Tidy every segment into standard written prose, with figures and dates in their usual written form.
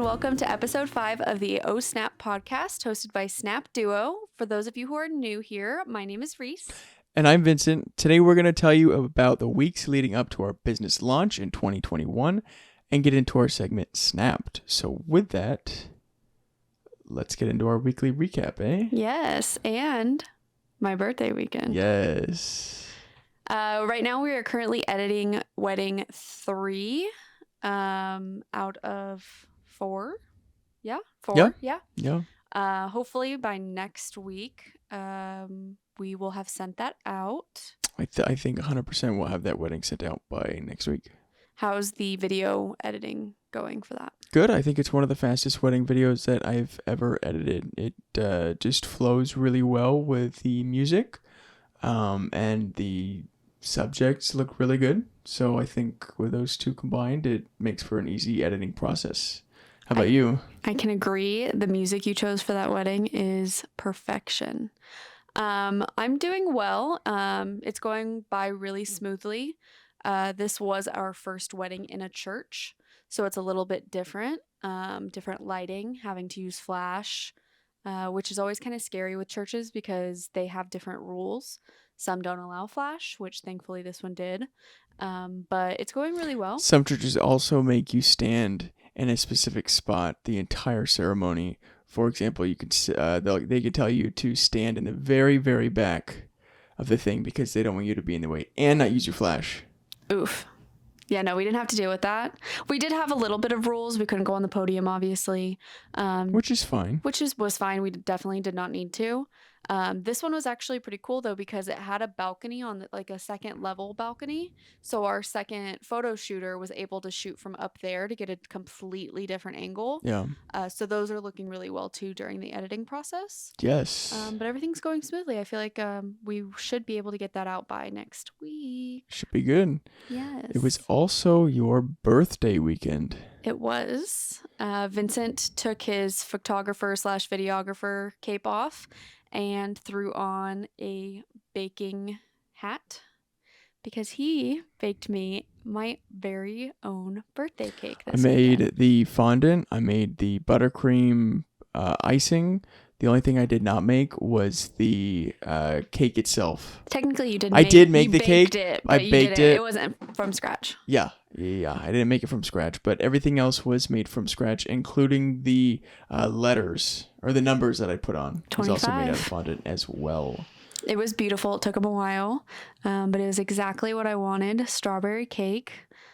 welcome to episode 5 of the Oh Snap podcast, hosted by Snap Duo. For those of you who are new here, my name is Reese. And I'm Vincent. Today we're going to tell you about the weeks leading up to our business launch in 2021 and get into our segment Snapped. So with that, let's get into our weekly recap, eh? Yes, and my birthday weekend. Yes. Right now we are currently editing wedding 3 out of 4. Yeah, 4. Yeah. Hopefully by next week we will have sent that out. I think 100% we'll have that wedding sent out by next week. How's the video editing going for that? Good. I think it's one of the fastest wedding videos that I've ever edited. It just flows really well with the music, and the subjects look really good. So I think with those two combined, it makes for an easy editing process. How about you? I can agree. The music you chose for that wedding is perfection. I'm doing well. It's going by really smoothly. This was our first wedding in a church, so it's a little bit different. Different lighting, having to use flash, which is always kind of scary with churches because they have different rules. Some don't allow flash, which thankfully this one did. But it's going really well. Some churches also make you stand in a specific spot the entire ceremony. For example, you could they could tell you to stand in the very, very back of the thing because they don't want you to be in the way and not use your flash. Oof. Yeah, no, we didn't have to deal with that. We did have a little bit of rules. We couldn't go on the podium, obviously. Which is fine. Was fine. We definitely did not need to. This one was actually pretty cool, though, because it had a balcony on like a second level balcony. So our second photo shooter was able to shoot from up there to get a completely different angle. Yeah. So those are looking really well, too, during the editing process. Yes. But everything's going smoothly. I feel like we should be able to get that out by next week. Should be good. Yes. It was also your birthday weekend. It was. Vincent took his photographer/videographer cape off and threw on a baking hat because he baked me my very own birthday cake this I made weekend. the fondant. I made the buttercream icing. The only thing I did not make was the cake itself. Technically, you did. I did make the cake. I baked it. It wasn't from scratch. Yeah. I didn't make it from scratch, but everything else was made from scratch, including the letters or the numbers that I put on. 25. Was also made out of fondant as well. It was beautiful. It took him a while, but it was exactly what I wanted. Strawberry cake.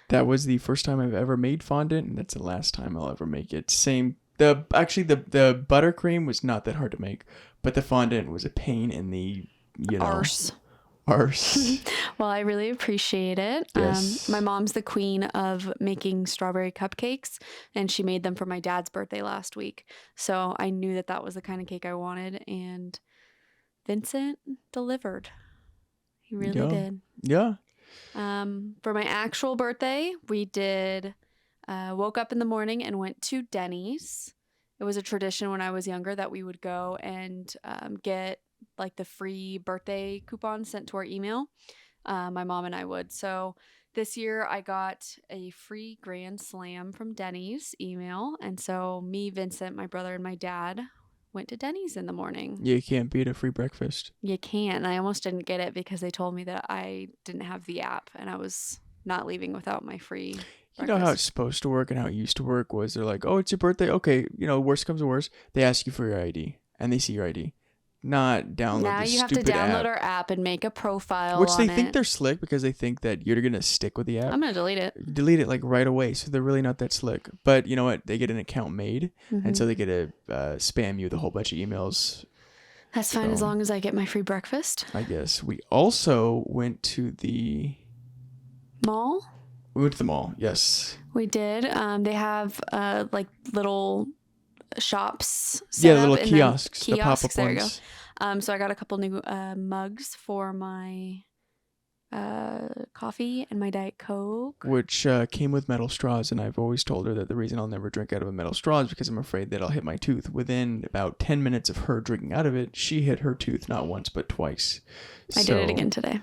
That was the first time I've ever made fondant, and that's the last time I'll ever make it. Same. The buttercream was not that hard to make, but the fondant was a pain in the arse. Well, I really appreciate it. Yes. My mom's the queen of making strawberry cupcakes, and she made them for my dad's birthday last week. So I knew that was the kind of cake I wanted, and Vincent delivered. He really did. Yeah. For my actual birthday, we did woke up in the morning and went to Denny's. It was a tradition when I was younger that we would go and get like the free birthday coupon sent to our email. My mom and I would. So this year I got a free Grand Slam from Denny's email. And so me, Vincent, my brother, and my dad went to Denny's in the morning. You can't beat a free breakfast. You can't. And I almost didn't get it because they told me that I didn't have the app and I was not leaving without my free breakfast. You know how it's supposed to work and how it used to work was they're like, oh, it's your birthday. Okay, worst comes to worst. They ask you for your ID and they see your ID. Not download now this you have to stupid download app. Our app and make a profile Which on they think they're slick because they think that you're going to stick with the app. I'm going to delete it. Delete it like right away. So they're really not that slick. But you know what? They get an account made. And so they get to spam you with a whole bunch of emails. That's fine as long as I get my free breakfast. I guess. We also went to the mall. We went to the mall. Yes. We did. They have like little shops set yeah, up little and kiosks, then the pop-up there ones. You go. So I got a couple new mugs for my coffee and my Diet Coke. Which came with metal straws, and I've always told her that the reason I'll never drink out of a metal straw is because I'm afraid that I'll hit my tooth. Within about 10 minutes of her drinking out of it, she hit her tooth not once but twice. I did it again today.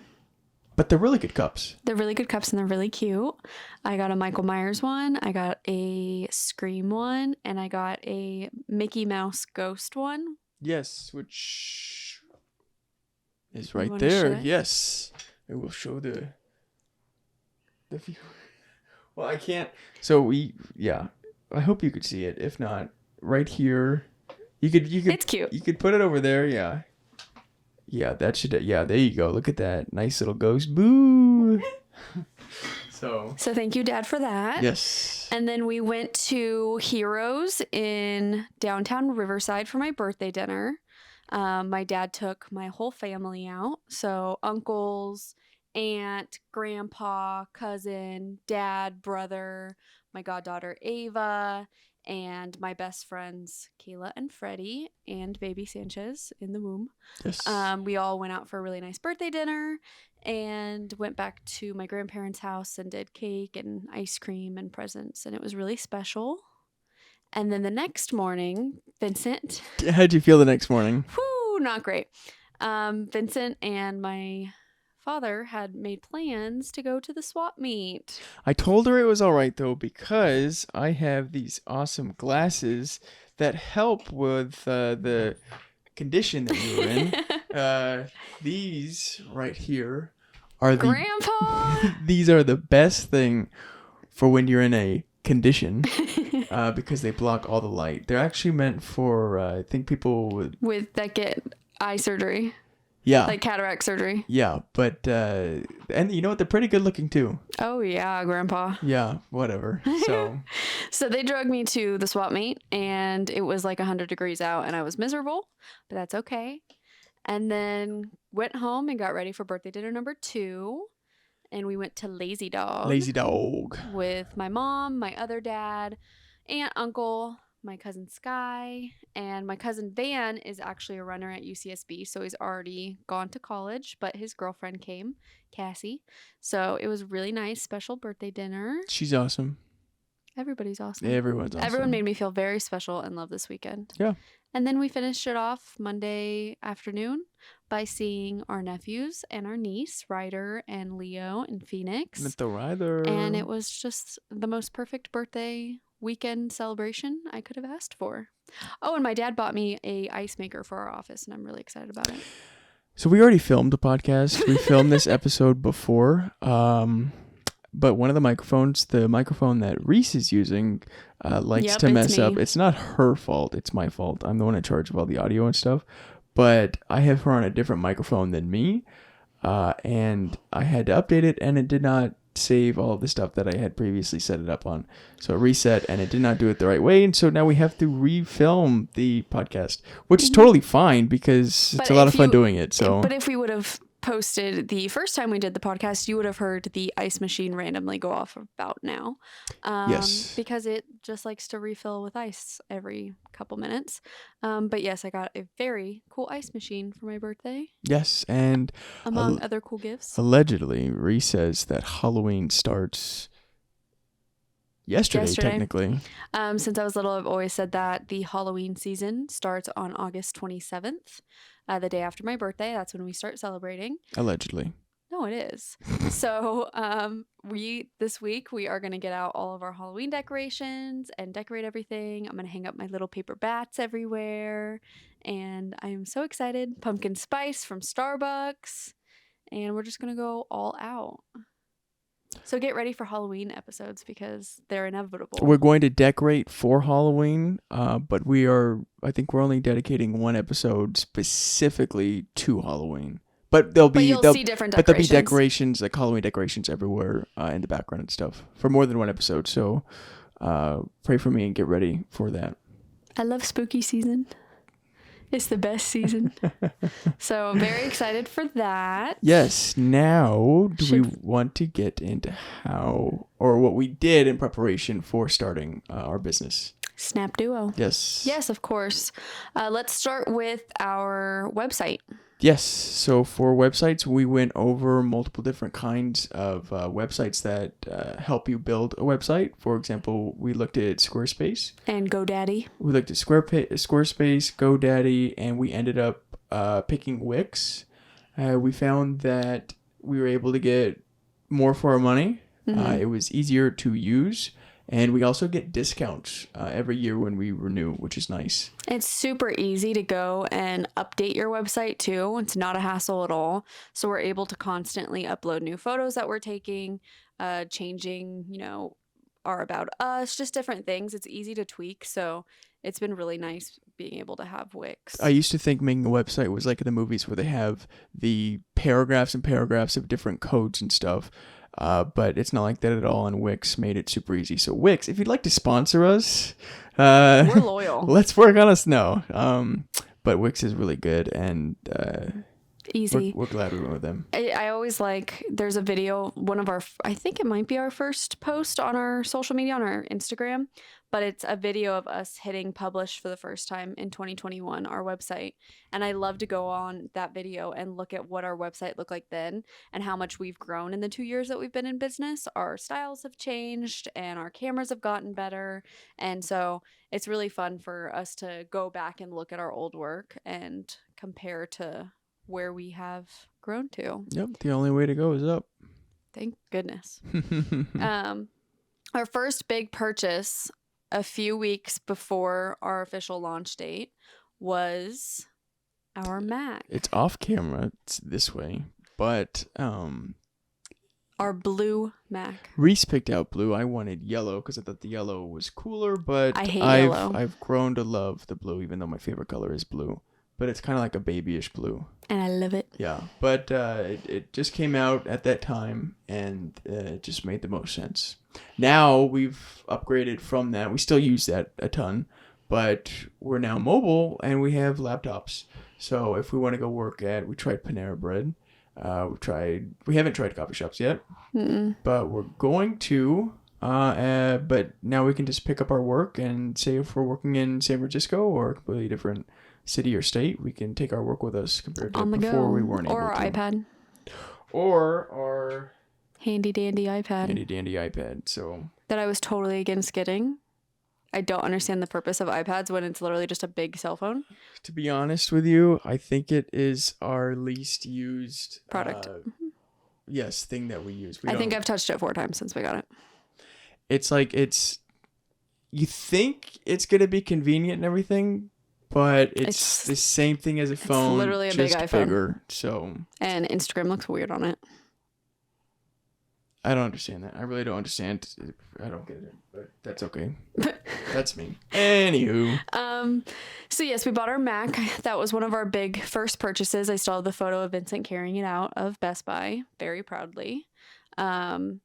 But they're really good cups. They're really good cups and they're really cute. I got a Michael Myers one, I got a Scream one, and I got a Mickey Mouse Ghost one. Yes, which is You right wanna show there. it? Yes. I will show the view. Well, I can't. So I hope you could see it. If not, right here. You could It's cute. You could put it over there, yeah. Yeah, that should there you go. Look at that. Nice little ghost. Boo. So thank you, Dad, for that. yes. And then we went to Heroes in downtown Riverside for my birthday dinner. My dad took my whole family out. So uncles, aunt, grandpa, cousin, dad, brother, my goddaughter Ava, and my best friends Kayla and Freddie, and baby Sanchez in the womb. Yes. We all went out for a really nice birthday dinner and went back to my grandparents' house and did cake and ice cream and presents, and it was really special. And then the next morning, Vincent, How'd you feel the next morning? whoo, not great. Vincent and my father had made plans to go to the swap meet. I told her it was all right though because I have these awesome glasses that help with the condition that you were in. These right here are the Grandpa! these are the best thing for when you're in a condition because they block all the light. They're actually meant for I think people With that get eye surgery, yeah like cataract surgery. yeah, but and you know what? They're pretty good looking too. Oh yeah, Grandpa. Yeah, whatever. So So they drug me to the swap meet, and it was like 100 degrees out, and I was miserable, but that's okay. And then went home and got ready for birthday dinner number 2, and we went to Lazy Dog lazy dog. with my mom, my other dad, aunt, uncle, my cousin Sky, and my cousin Van is actually a runner at UCSB, so he's already gone to college, but his girlfriend came, Cassie. So it was really nice, special birthday dinner. She's awesome. Everybody's awesome. Everyone's awesome. Everyone made me feel very special and loved this weekend. Yeah. And then we finished it off Monday afternoon by seeing our nephews and our niece, Ryder and Leo, in Phoenix. Met the rider. And it was just the most perfect birthday weekend celebration I could have asked for. Oh, and my dad bought me a ice maker for our office, and I'm really excited about it. So we already filmed the podcast. We filmed this episode before. But one of the microphones, the microphone that Reese is using, likes Yep, to it's mess up. me. It's not her fault. It's my fault. I'm the one in charge of all the audio and stuff. But I have her on a different microphone than me. And I had to update it, and it did not save all of the stuff that I had previously set it up on. So it reset, and it did not do it the right way. And so now we have to refilm the podcast, which is totally fine because it's But a lot of if fun you- doing it. So But if we would have posted the first time we did the podcast, you would have heard the ice machine randomly go off about now. Yes. Because it just likes to refill with ice every couple minutes. But yes, I got a very cool ice machine for my birthday, yes, and among other cool gifts. allegedly, Reese says that Halloween starts yesterday. Technically. Since I was little, I've always said that the Halloween season starts on August 27th, the day after my birthday. That's when we start celebrating. Allegedly. No, it is. So this week we are going to get out all of our Halloween decorations and decorate everything. I'm going to hang up my little paper bats everywhere. And I am so excited. Pumpkin spice from Starbucks. And we're just going to go all out. So get ready for Halloween episodes because they're inevitable. We're going to decorate for Halloween, but I think we're only dedicating one episode specifically to Halloween. But But you'll see different But there'll be decorations. decorations, like Halloween decorations everywhere in the background and stuff for more than one episode. So pray for me and get ready for that. I love spooky season. It's the best season. So I'm very excited for that. Yes. Now, do we Should- want to get into how or what we did in preparation for starting our business? Snap Duo. Yes. Yes, of course. Let's start with our website. Yes. So for websites, we went over multiple different kinds of websites that help you build a website. For example, we looked at Squarespace. And GoDaddy. We looked at Squarespace, GoDaddy, and we ended up picking Wix. We found that we were able to get more for our money. Mhm. It was easier to use, and we also get discounts every year when we renew, which is nice. It's super easy to go and update your website too. It's not a hassle at all. So we're able to constantly upload new photos that we're taking, changing, our about us, just different things. It's easy to tweak. So it's been really nice being able to have Wix. I used to think making a website was like in the movies where they have the paragraphs and paragraphs of different codes and stuff. But it's not like that at all, and Wix made it super easy. So Wix, if you'd like to sponsor us, We're loyal. let's work on us now. But Wix is really good, and Easy. we're glad we went with them. I always like, there's a video, I think it might be our first post on our social media, on our Instagram, but it's a video of us hitting publish for the first time in 2021, our website. And I love to go on that video and look at what our website looked like then and how much we've grown in the 2 years that we've been in business. Our styles have changed and our cameras have gotten better. And so it's really fun for us to go back and look at our old work and compare to where we have grown to. Yep, the only way to go is up. Thank goodness. Our first big purchase a few weeks before our official launch date was our Mac. It's off camera. It's this way, but Our blue Mac. Reese picked out blue. I wanted yellow because I thought the yellow was cooler, but I hate yellow. I've grown to love the blue, even though my favorite color is blue. But it's kind of like a babyish blue. And I love it. Yeah, but it just came out at that time, and it just made the most sense. Now we've upgraded from that. We still use that a ton, but we're now mobile, and we have laptops. So if we want to go work we tried Panera Bread. We haven't tried coffee shops yet, but we're going to. But now we can just pick up our work, and say if we're working in San Francisco or a completely different city or state, we can take our work with us compared to on the before go. we weren't able to. Or our iPad. Or our Handy dandy iPad. handy dandy iPad. So That I was totally against getting. I don't understand the purpose of iPads when it's literally just a big cell phone. to be honest with you, I think it is our least used Product. Yes, thing that we use. I think I've touched it 4 times since we got it. It's like you think it's gonna be convenient and everything, but it's the same thing as a phone. It's literally a just big iPhone. bigger. So And Instagram looks weird on it. I don't understand that. I really don't understand. I don't get it, but that's okay. That's me. Anywho. So yes, we bought our Mac. That was one of our big first purchases. I still have the photo of Vincent carrying it out of Best Buy very proudly. And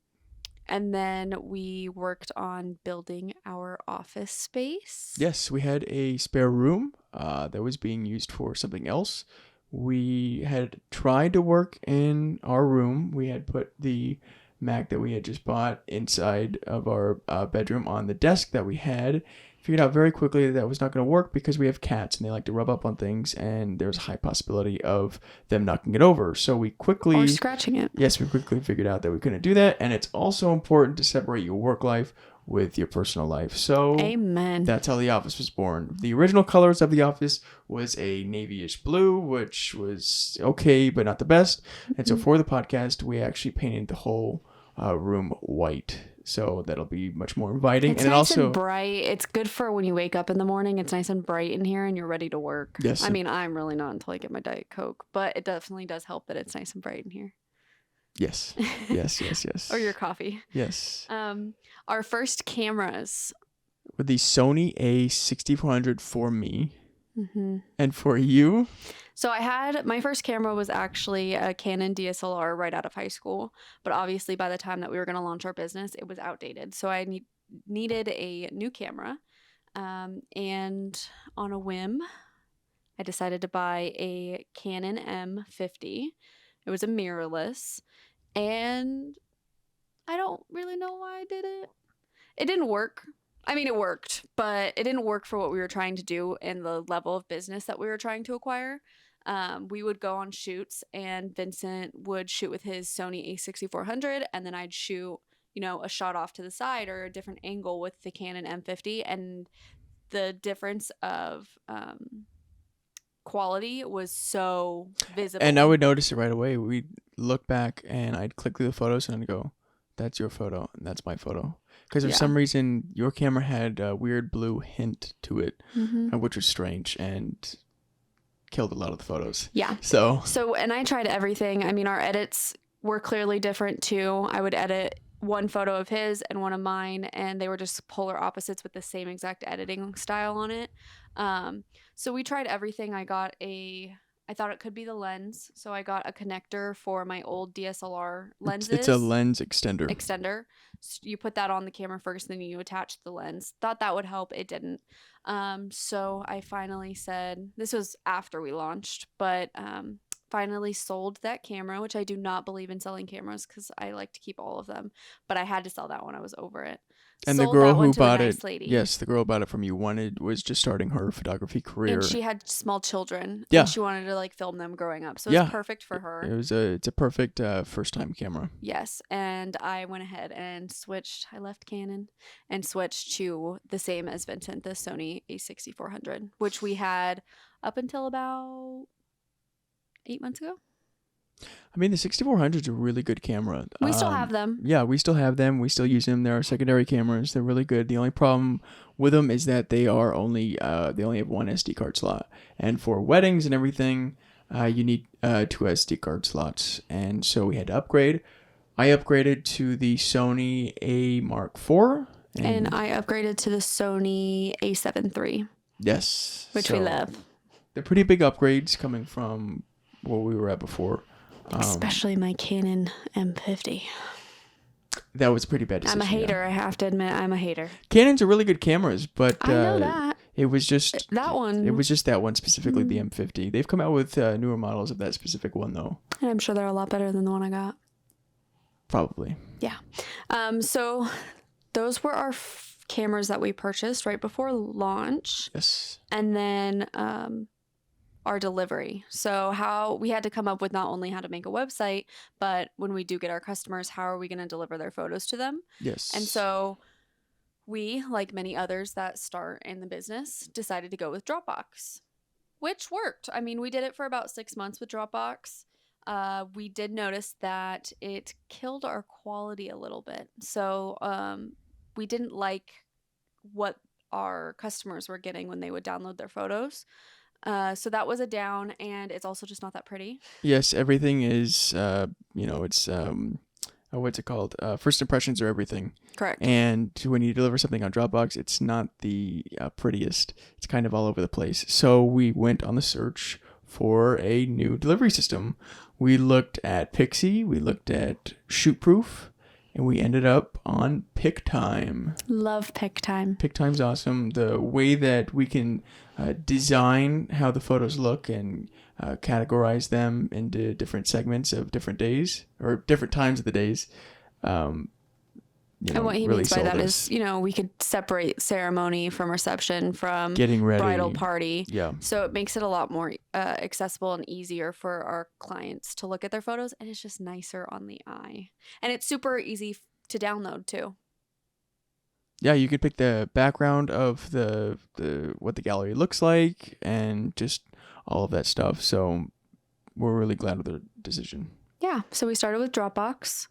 then we worked on building our office space. Yes, we had a spare room that was being used for something else. We had tried to work in our room. We had put the Mac that we had just bought inside of our bedroom on the desk that we had. Figured out very quickly that was not going to work because we have cats and they like to rub up on things, and there's a high possibility of them knocking it over. So we quickly... Or scratching it. Yes, we quickly figured out that we couldn't do that, and it's also important to separate your work life with your personal life. So Amen. that's how The Office was born. The original colors of The Office was a navy-ish blue, which was okay, but not the best. And so for the podcast, we actually painted the whole room white. So that'll be much more inviting. It's and nice also and bright. It's good for when you wake up in the morning. It's nice and bright in here and you're ready to work. Yes. I mean, I'm really not until I get my Diet Coke, but it definitely does help that it's nice and bright in here. Yes. Yes. Or your coffee. Yes. Our first cameras. With the Sony A6400 for me. Mm-hmm. And for you? So my first camera was actually a Canon DSLR right out of high school, but obviously by the time that we were going to launch our business, it was outdated. So I needed a new camera, and on a whim, I decided to buy a Canon M50. It was a mirrorless, and I don't really know why I did it. It didn't work. I mean, it worked, but it didn't work for what we were trying to do and the level of business that we were trying to acquire. We would go on shoots, and Vincent would shoot with his Sony A6400, and then I'd shoot, a shot off to the side or a different angle with the Canon M50. And the difference of quality was so visible. And I would notice it right away. We'd look back and I'd click through the photos and I'd go, that's your photo and that's my photo. Because for Yeah. some reason, your camera had a weird blue hint to it, Mhm. which was strange and killed a lot of the photos. Yeah. So, And I tried everything. I mean, our edits were clearly different too. I would edit one photo of his and one of mine, and they were just polar opposites with the same exact editing style on it. So we tried everything. I thought it could be the lens, so I got a connector for my old DSLR lenses. it's a lens extender. So you put that on the camera first, then you attach the lens. Thought that would help. It didn't. So I finally said, this was after we launched, but finally sold that camera, which I do not believe in selling cameras because I like to keep all of them. But I had to sell that one. I was over it. And Sold the girl that one who to a bought nice it, lady. yes, the girl who bought it from you was just starting her photography career. And she had small children. Yeah. And she wanted to like film them growing up. So Yeah. it's perfect for her. It's a perfect first time camera. Yes, and I went ahead and switched. I left Canon and switched to the same as Vincent, the Sony A6400, which we had up until about 8 months ago. I mean, the 6400 is a really good camera. We still have them. Yeah, we still have them. We still use them. They're our secondary cameras. They're really good. The only problem with them is that they only have one SD card slot. And for weddings and everything, you need 2 SD card slots. And so we had to upgrade. I upgraded to the Sony A Mark IV. And I upgraded to the Sony A7 III. Yes. Which we love. They're pretty big upgrades coming from where we were at before. Especially my Canon M50. That was a pretty bad decision. I'm a hater. I have to admit, I'm a hater. Canons are really good cameras, but I know that. it was just that one. It was just that one specifically, the M50. They've come out with newer models of that specific one, though. And I'm sure they're a lot better than the one I got. Probably. Yeah. So those were our cameras that we purchased right before launch. Yes. And then our delivery. So how we had to come up with not only how to make a website, but when we do get our customers, how are we going to deliver their photos to them? Yes. And so we, like many others that start in the business, decided to go with Dropbox, which worked. I mean, we did it for about 6 months with Dropbox. We did notice that it killed our quality a little bit. So we didn't like what our customers were getting when they would download their photos. So that was a down, and it's also just not that pretty. Yes, everything is, it's, what's it called? First impressions are everything. Correct. And when you deliver something on Dropbox, it's not the prettiest. It's kind of all over the place. So we went on the search for a new delivery system. We looked at Pixie, we looked at Shootproof, and we ended up on PicTime. Love PicTime. PicTime's awesome. The way that we can design how the photos look and categorize them into different segments of different days or different times of the days. And what he really means by sold that us. is, we could separate ceremony from reception from Getting ready. bridal party. Yeah. So it makes it a lot more accessible and easier for our clients to look at their photos, and it's just nicer on the eye. And it's super easy to download too. Yeah, you could pick the background of the what the gallery looks like and just all of that stuff. So we're really glad with the decision. Yeah. So we started with Dropbox,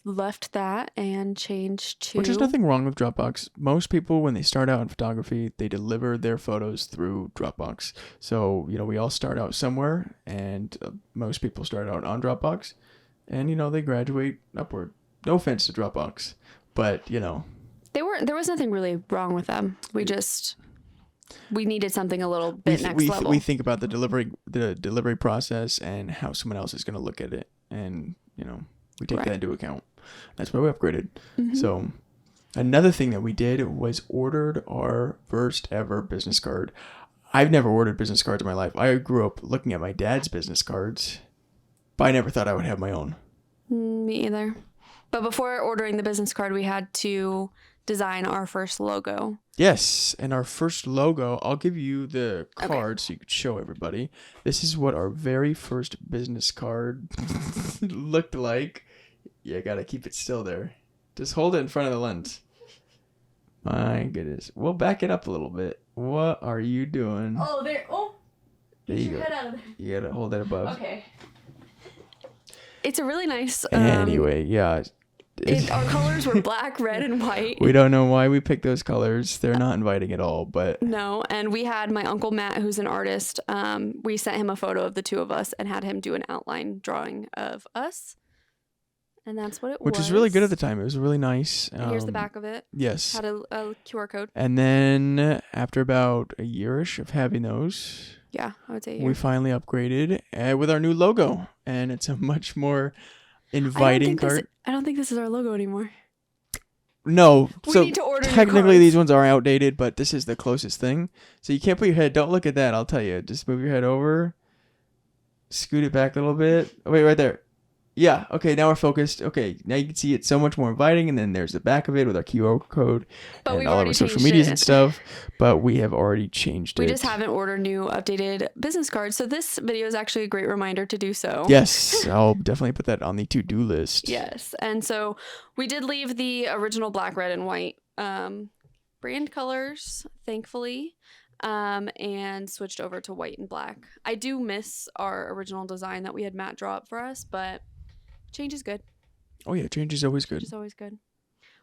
left that, and changed to... Which is nothing wrong with Dropbox. Most people, when they start out in photography, they deliver their photos through Dropbox. So, we all start out somewhere, and most people start out on Dropbox, and, they graduate upward. No offense to Dropbox, but, There was nothing really wrong with them. We needed something a little bit next level. We think about the delivery process and how someone else is going to look at it, and, we take that into account. That's why we upgraded. Mm-hmm. So another thing that we did was ordered our first ever business card. I've never ordered business cards in my life. I grew up looking at my dad's business cards, but I never thought I would have my own. Me either. But before ordering the business card, we had to design our first logo. Yes, and our first logo, I'll give you the card so you could show everybody. This is what our very first business card looked like. You gotta keep it still there. Just hold it in front of the lens. My goodness. We'll back it up a little bit. What are you doing? Oh, there. Oh, There Get you your go. head out of there. You gotta hold that above. Okay. It's a really nice. Anyway, yeah. Our colors were black, red, and white. We don't know why we picked those colors. They're not inviting at all, but No, and we had my uncle Matt, who's an artist. We sent him a photo of the two of us and had him do an outline drawing of us. And that's what it was. which was really good at the time. It was really nice. And here's the back of it. Yes. Had a QR code. And then after about a yearish of having those, Yeah, I would say we finally upgraded with our new logo, and it's a much more inviting card. I don't think this is our logo anymore. No, We so need to order new technically cards. these ones are outdated, but this is the closest thing. So you can't put your head. Don't look at that. I'll tell you. Just move your head over. Scoot it back a little bit. Oh, wait, right there. Yeah. Okay. Now we're focused. Okay. Now you can see it's so much more inviting, and then there's the back of it with our QR code But and we've all of already our social changed medias it. and stuff. But we have already changed We it. just haven't ordered new updated business cards. So this video is actually a great reminder to do so. Yes, I'll definitely put that on the to-do list. Yes. And so we did leave the original black, red, and white brand colors, thankfully, and switched over to white and black. I do miss our original design that we had Matt draw up for us, but change is good. Oh yeah, change is always good. Change is always good.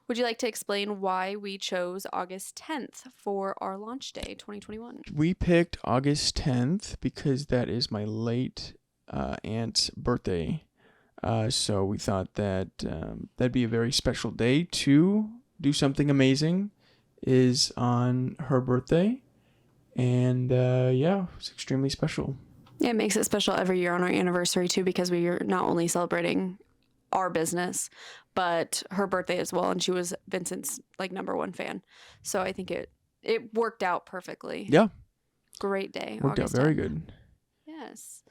Would you like to explain why we chose August 10th for our launch day 2021? We picked August 10th because that is my late aunt's birthday. So we thought that that'd be a very special day to do something amazing is on her birthday. And yeah, it's extremely special. Yeah, it makes it special every year on our anniversary too, because we are not only celebrating our business, but her birthday as well. And she was Vincent's #1 fan. So I think it worked out perfectly. Yeah. Great day. Worked August out very 10th. good. Yes.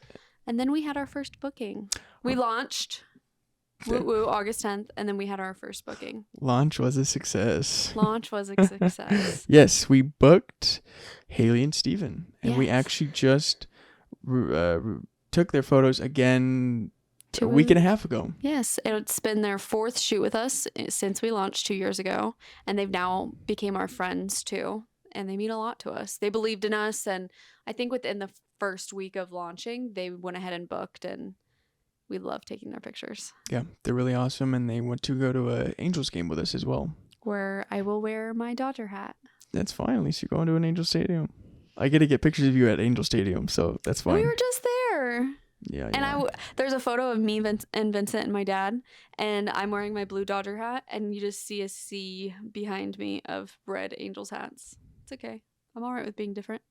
And then we had our first booking. We launched August 10th, and then we had our first booking. Launch was a success. Launch was a success. Yes, we booked Haley and Steven. And we Yes. actually just took their photos again a 2 week and a half ago. Yes, it's been their 4th shoot with us since we launched 2 years ago, and they've now became our friends too, and they mean a lot to us. They believed in us, and I think within the first week of launching, they went ahead and booked, and we love taking their pictures. Yeah, they're really awesome, and they want to go to a Angels game with us as well. Where I will wear my Dodger hat. That's fine. At least you're going to an Angel Stadium. I get to get pictures of you at Angel Stadium, so that's fine. We were just there. Yeah, And there's a photo of me and Vincent and my dad, and I'm wearing my blue Dodger hat, and you just see a sea behind me of red Angels hats. It's okay. I'm all right with being different.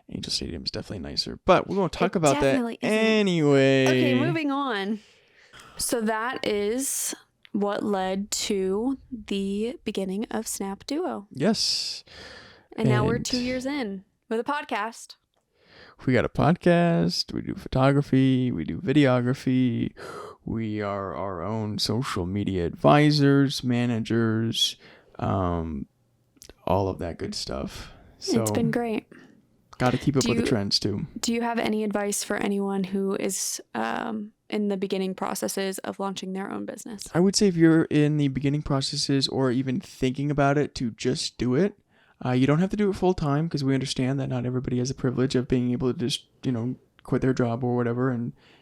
Angel Stadium is definitely nicer, but we won't talk It about that definitely isn't. anyway. Okay, moving on. So that is what led to the beginning of Snap Duo. Yes. And now we're And 2 years in with a podcast. We got a podcast. We do photography. We do videography. We are our own social media advisors, managers, all of that good stuff. So It's been great. got to keep up Do with the you- trends too. Do you have any advice for anyone who is in the beginning processes of launching their own business? I would say if you're in the beginning processes or even thinking about it, to just do it. You don't have to do it full time because we understand that not everybody has the privilege of being able to just, quit their job or whatever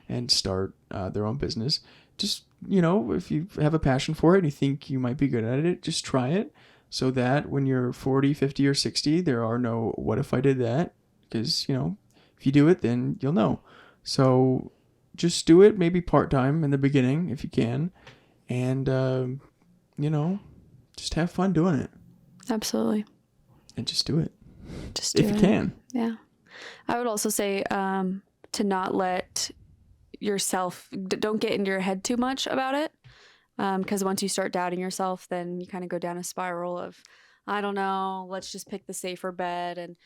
and start their own business. Just, if you have a passion for it and you think you might be good at it, just try it so that when you're 40, 50, or 60, there are no, what if I did that? Because, if you do it, then you'll know. So just do it maybe part-time in the beginning if you can. And, just have fun doing it. Absolutely. And just do it. Just do if you it. can. Yeah. I would also say to not let yourself, don't get into your head too much about it. Because once you start doubting yourself, then you kind of go down a spiral of, I don't know, let's just pick the safer bet. And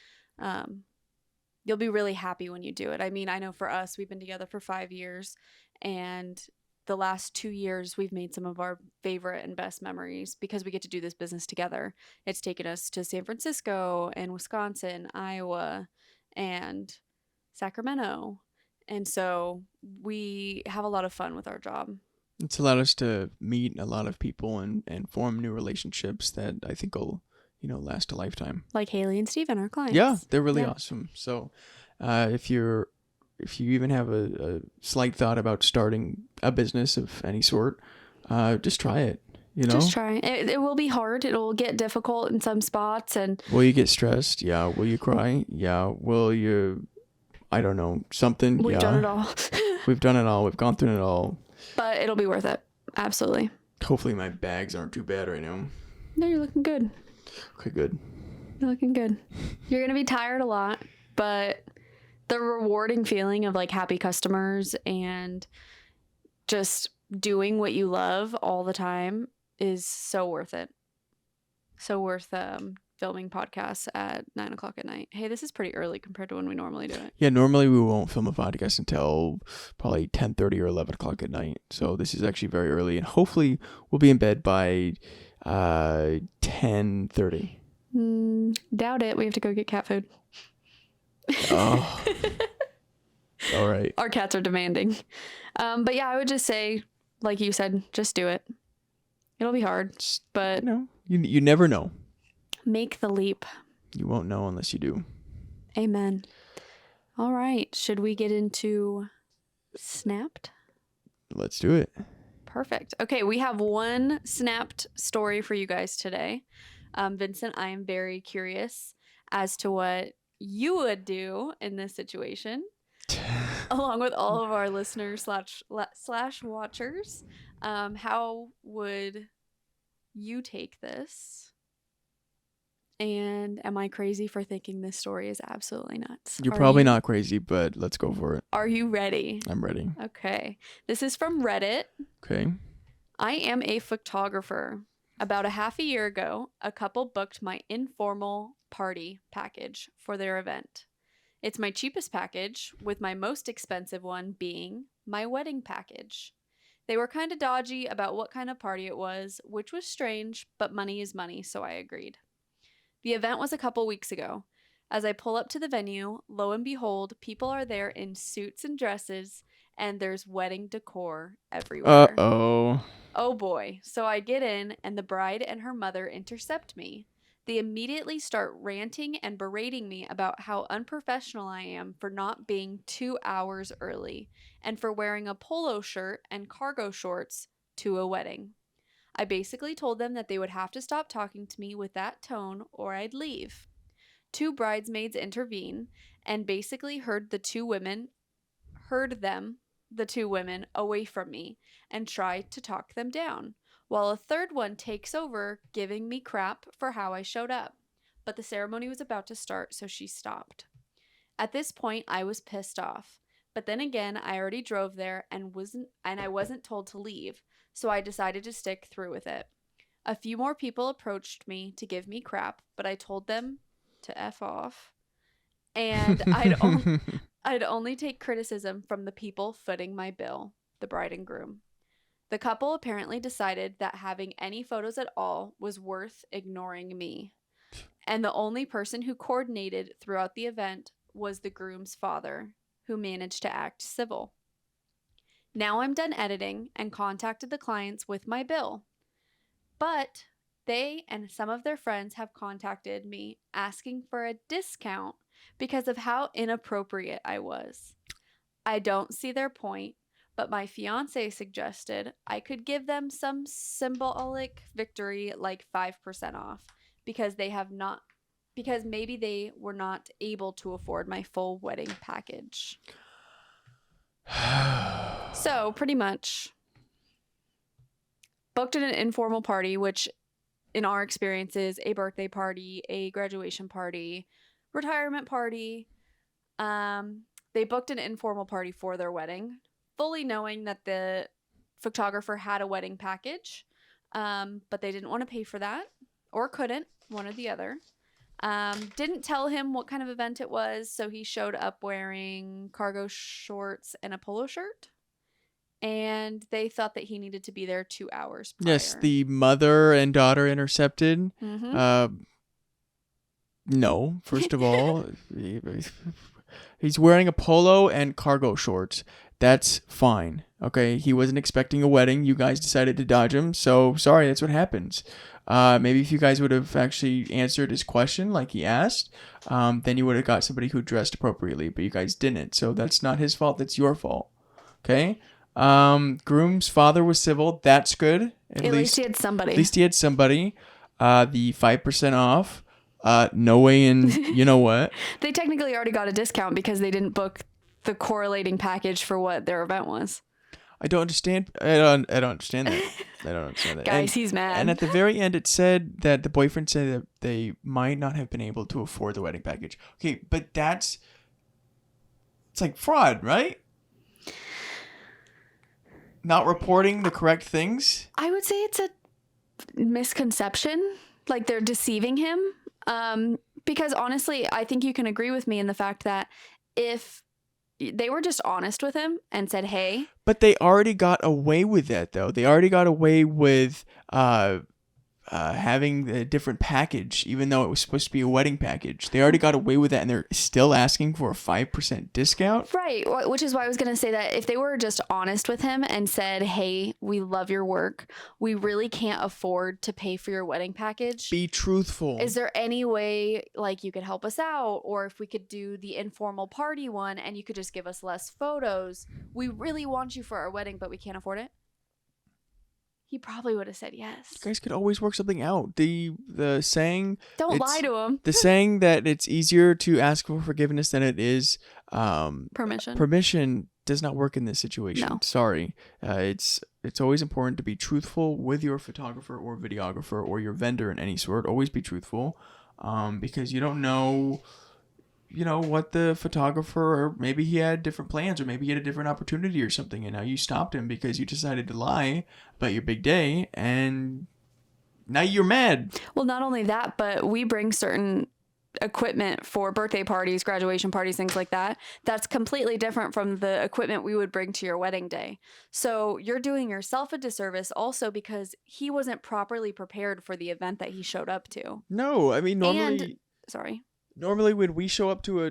you'll be really happy when you do it. I mean, I know for us, we've been together for 5 years, and the last 2 years, we've made some of our favorite and best memories because we get to do this business together. It's taken us to San Francisco and Wisconsin, Iowa, and Sacramento. And so we have a lot of fun with our job. It's allowed us to meet a lot of people and form new relationships that I think will, last a lifetime. Like Haley and Steven, our clients. Yeah, they're really Yeah. awesome. So, If you even have a slight thought about starting a business of any sort, just try it. Just try. It will be hard. It'll get difficult in some spots, and will you get stressed? Yeah. Will you cry? Yeah. Will you? I don't know. Something. We've done it all. We've done it all. We've gone through it all. But it'll be worth it. Absolutely. Hopefully my bags aren't too bad right now. No, you're looking good. Okay, good. You're looking good. You're going to be tired a lot, but the rewarding feeling of like happy customers and just doing what you love all the time is so worth it. So worth filming podcasts at 9:00 at night. Hey, this is pretty early compared to when we normally do it. Yeah, normally we won't film a podcast until probably 10:30 or 11 o'clock at night. So this is actually very early, and hopefully we'll be in bed by 10:30. Doubt it. We have to go get cat food. Oh. All right. Our cats are demanding. But yeah, I would just say, like you said, just do it. It'll be hard, but you never know. Make the leap. You won't know unless you do. Amen. All right. Should we get into Snapped? Let's do it. Perfect. Okay, we have one Snapped story for you guys today. Vincent, I am very curious as to what you would do in this situation, along with all of our listeners slash watchers. How would you take this? And am I crazy for thinking this story is absolutely nuts? You're probably not crazy, but let's go for it. Are you ready? I'm ready. Okay. This is from Reddit. Okay. I am a photographer. About a half a year ago, a couple booked my informal party package for their event. It's my cheapest package, with my most expensive one being my wedding package. They were kind of dodgy about what kind of party it was, which was strange, but money is money, so I agreed. The event was a couple weeks ago. As I pull up to the venue, lo and behold, people are there in suits and dresses, and there's wedding decor everywhere. Uh-oh. Oh boy. So I get in, and the bride and her mother intercept me. They immediately start ranting and berating me about how unprofessional I am for not being 2 hours early, and for wearing a polo shirt and cargo shorts to a wedding. I basically told them that they would have to stop talking to me with that tone or I'd leave. 2 bridesmaids intervene and basically herd the two women away from me and try to talk them down, while a third one takes over, giving me crap for how I showed up. But the ceremony was about to start, so she stopped. At this point, I was pissed off. But then again, I already drove there and I wasn't told to leave, so I decided to stick through with it. A few more people approached me to give me crap, but I told them to F off. And I'd only take criticism from the people footing my bill, the bride and groom. The couple apparently decided that having any photos at all was worth ignoring me. And the only person who coordinated throughout the event was the groom's father, who managed to act civil. Now I'm done editing and contacted the clients with my bill. But they and some of their friends have contacted me asking for a discount because of how inappropriate I was. I don't see their point, but my fiance suggested I could give them some symbolic victory like 5% off because maybe they were not able to afford my full wedding package. So pretty much booked at an informal party, which in our experience is a birthday party, a graduation party, retirement party. They booked an informal party for their wedding, fully knowing that the photographer had a wedding package, but they didn't want to pay for that, or couldn't, one or the other. Didn't tell him what kind of event it was, so he showed up wearing cargo shorts and a polo shirt. And they thought that he needed to be there 2 hours prior. Yes, the mother and daughter intercepted. Mm-hmm. No, first of all, he's wearing a polo and cargo shorts. That's fine. Okay, he wasn't expecting a wedding. You guys decided to dodge him. So sorry, that's what happens. Maybe if you guys would have actually answered his question like he asked, then you would have got somebody who dressed appropriately. But you guys didn't. So that's not his fault. That's your fault. Okay. Groom's father was civil. That's good. At least he had somebody. At least he had somebody. The 5% off. No way in. You know what? They technically already got a discount because they didn't book the correlating package for what their event was. I don't understand. I don't understand that. I don't understand that. Guys, he's mad. And at the very end, it said that the boyfriend said that they might not have been able to afford the wedding package. Okay, but it's like fraud, right? Not reporting the correct things. I would say it's a misconception. Like they're deceiving him. Because honestly, I think you can agree with me in the fact that if they were just honest with him and said, hey. But they already got away with that, though. They already got away with having a different package, even though it was supposed to be a wedding package. They already got away with that, and they're still asking for a 5% discount? Right, which is why I was going to say that if they were just honest with him and said, hey, we love your work. We really can't afford to pay for your wedding package. Be truthful. Is there any way, like, you could help us out? Or if we could do the informal party one and you could just give us less photos. We really want you for our wedding, but we can't afford it. He probably would have said yes. You guys could always work something out. The saying... Don't lie to him. The saying that it's easier to ask for forgiveness than it is... Permission. Permission does not work in this situation. No. Sorry. It's always important to be truthful with your photographer or videographer or your vendor in any sort. Always be truthful. Because you don't know... what the photographer, or maybe he had different plans, or maybe he had a different opportunity or something, and now you stopped him because you decided to lie about your big day, and now you're mad. Well, not only that, but we bring certain equipment for birthday parties, graduation parties, things like that. That's completely different from the equipment we would bring to your wedding day. So you're doing yourself a disservice also because he wasn't properly prepared for the event that he showed up to. No, I mean, Normally, when we show up to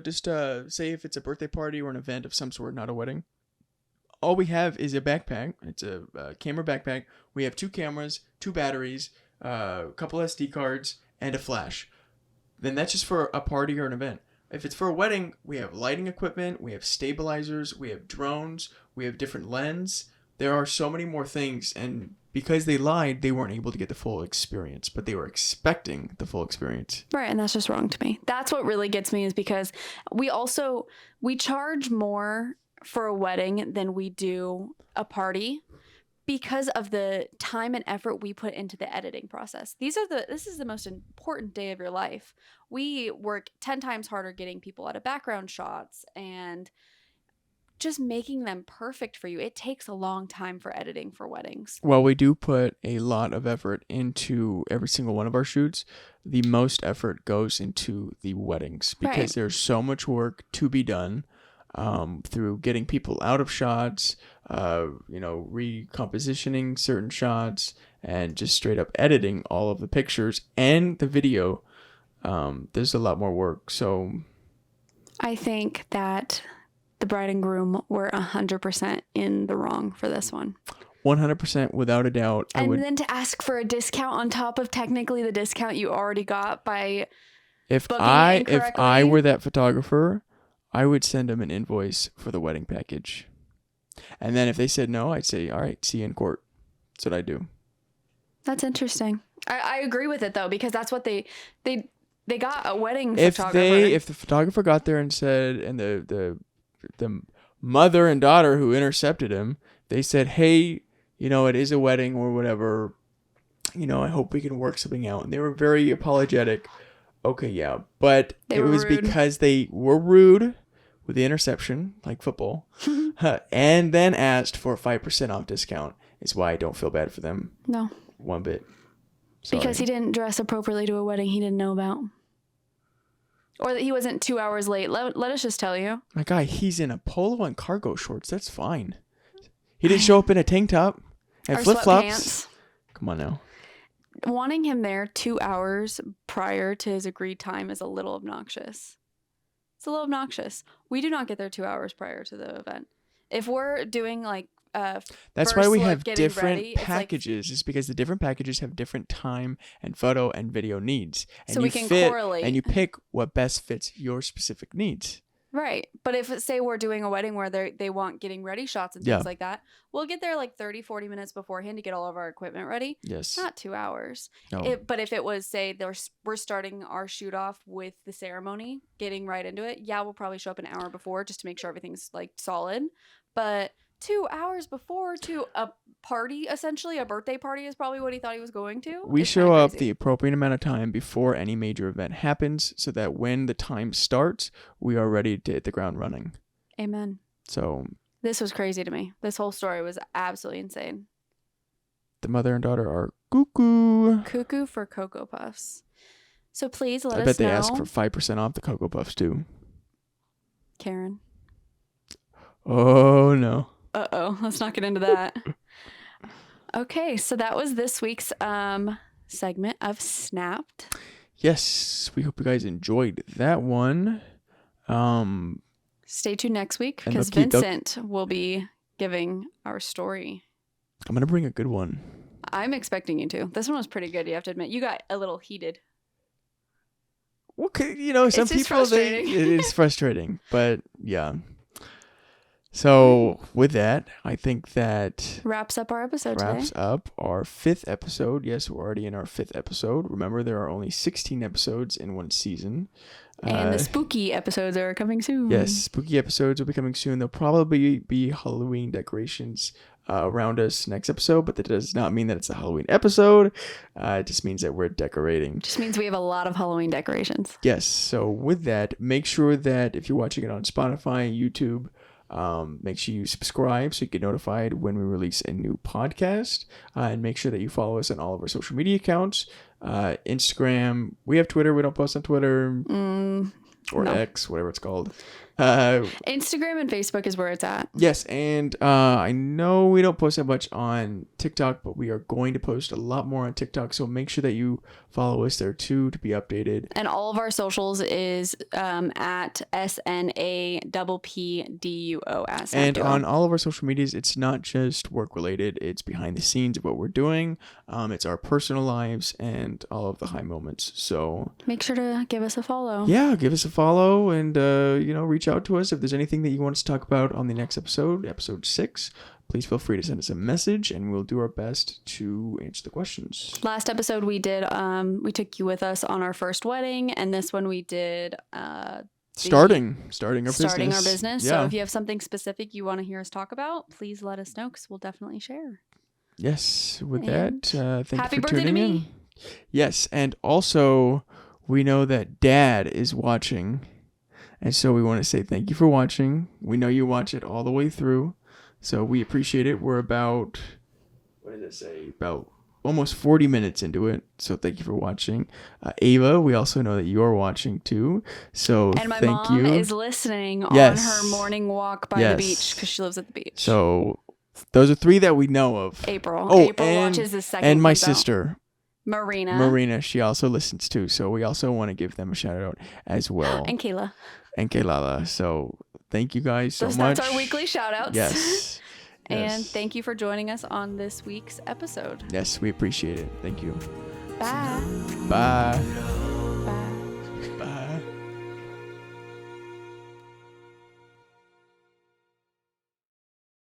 say if it's a birthday party or an event of some sort, not a wedding, all we have is a backpack. It's a camera backpack. We have 2 cameras, 2 batteries, a couple SD cards, and a flash. Then that's just for a party or an event. If it's for a wedding, we have lighting equipment, we have stabilizers, we have drones, we have different lens. There are so many more things, and because they lied, they weren't able to get the full experience, but they were expecting the full experience. Right, and that's just wrong to me. That's what really gets me, is because we charge more for a wedding than we do a party because of the time and effort we put into the editing process. This is the most important day of your life. We work 10 times harder getting people out of background shots and just making them perfect for you. It takes a long time for editing for weddings. Well, we do put a lot of effort into every single one of our shoots. The most effort goes into the weddings because there's so much work to be done through getting people out of shots, recompositioning certain shots, and just straight up editing all of the pictures and the video. There's a lot more work. So I think that the bride and groom were 100% in the wrong for this one. 100% without a doubt. Then to ask for a discount on top of technically the discount you already got by if I were that photographer, I would send them an invoice for the wedding package. And then if they said no, I'd say, all right, see you in court. That's what I do. That's interesting. I agree with it though, because that's what they got a wedding photographer. If the photographer got there and said, and the mother and daughter who intercepted him, they said, hey, it is a wedding or whatever, I hope we can work something out. And they were very apologetic. Okay, yeah. But it was rude. Because they were rude with the interception, like football, and then asked for a 5% off discount is why I don't feel bad for them. No. One bit. Sorry. Because he didn't dress appropriately to a wedding he didn't know about. Or that he wasn't 2 hours late. Let us just tell you. My guy, he's in a polo and cargo shorts. That's fine. He didn't show up in a tank top and flip-flops. Come on now. Wanting him there 2 hours prior to his agreed time is a little obnoxious. It's a little obnoxious. We do not get there 2 hours prior to the event. If we're doing like That's first why we look have getting different ready, it's like packages. It's because the different packages have different time and photo and video needs. And so you we can fit correlate. and you pick what best fits your specific needs. Right. But if say we're doing a wedding where they want getting ready shots and Yeah. things like that, we'll get there like 30-40 minutes beforehand to get all of our equipment ready. Yes. Not 2 hours. No. But if it was say we're starting our shoot off with the ceremony, getting right into it, yeah, we'll probably show up an hour before just to make sure everything's like solid. But 2 hours before to a party, essentially a birthday party, is probably what he thought he was going to. We It's show kinda up crazy. the appropriate amount of time before any major event happens so that when the time starts, we are ready to hit the ground running. Amen. So This was crazy to me. This whole story was absolutely insane. the mother and daughter are cuckoo. Cuckoo for Cocoa Puffs. So please let I us bet they know. ask for 5% off the Cocoa Puffs too. Karen. Oh no. Uh-oh. Let's not get into that. Okay, so that was this week's segment of Snapped. Yes, we hope you guys enjoyed that one. Stay tuned next week And because they'll- Vincent will be giving our story. I'm gonna bring a good one. I'm expecting you to. This one was pretty good, you have to admit. You got a little heated. Well, some It's just people it frustrating. is frustrating, but yeah. So with that, I think that Wraps up our episode wraps today. up our 5th episode. Yes, we're already in our 5th episode. Remember, there are only 16 episodes in one season. And the spooky episodes are coming soon. Yes, spooky episodes will be coming soon. There'll probably be Halloween decorations around us next episode, but that does not mean that it's a Halloween episode. It just means that we're decorating. Just means we have a lot of Halloween decorations. Yes, so with that, make sure that if you're watching it on Spotify, YouTube, make sure you subscribe so you get notified when we release a new podcast, and make sure that you follow us on all of our social media accounts. Instagram, we have Twitter. We don't post on Twitter or no. X, whatever it's called. Instagram and Facebook is where it's at. Yes, and I know we don't post that much on TikTok, but we are going to post a lot more on TikTok, so make sure that you follow us there too to be updated. And all of our socials is at SNAPPDUO. And on all of our social medias, it's not just work related, it's behind the scenes of what we're doing. It's our personal lives and all of the high moments. So make sure to give us a follow. yeah, give us a follow and reach out to us if there's anything that you want us to talk about on the next episode 6. Please feel free to send us a message and we'll do our best to answer the questions. Last episode we did we took you with us on our first wedding, and this one we did Starting our business. Yeah. So if you have something specific you want to hear us talk about, please let us know because we'll definitely share. Yes, with And that, thank happy you for birthday to tuning in. me. Yes, and also we know that Dad is watching, and so we want to say thank you for watching. We know you watch it all the way through, so we appreciate it. We're about, about almost 40 minutes into it, so thank you for watching. Ava, we also know that you're watching too, so And my thank mom you. is listening Yes. on her morning walk by Yes. the beach because she lives at the beach. So those are 3 that we know of. April. Oh, April and- watches the second And my one, though. sister, Marina. Marina, she also listens too, so we also want to give them a shout out as well. And Kayla. And Keilala. So thank you guys so So much. that's our weekly shout outs. Yes. And Yes. thank you for joining us on this week's episode. Yes, we appreciate it. Thank you. Bye. Bye.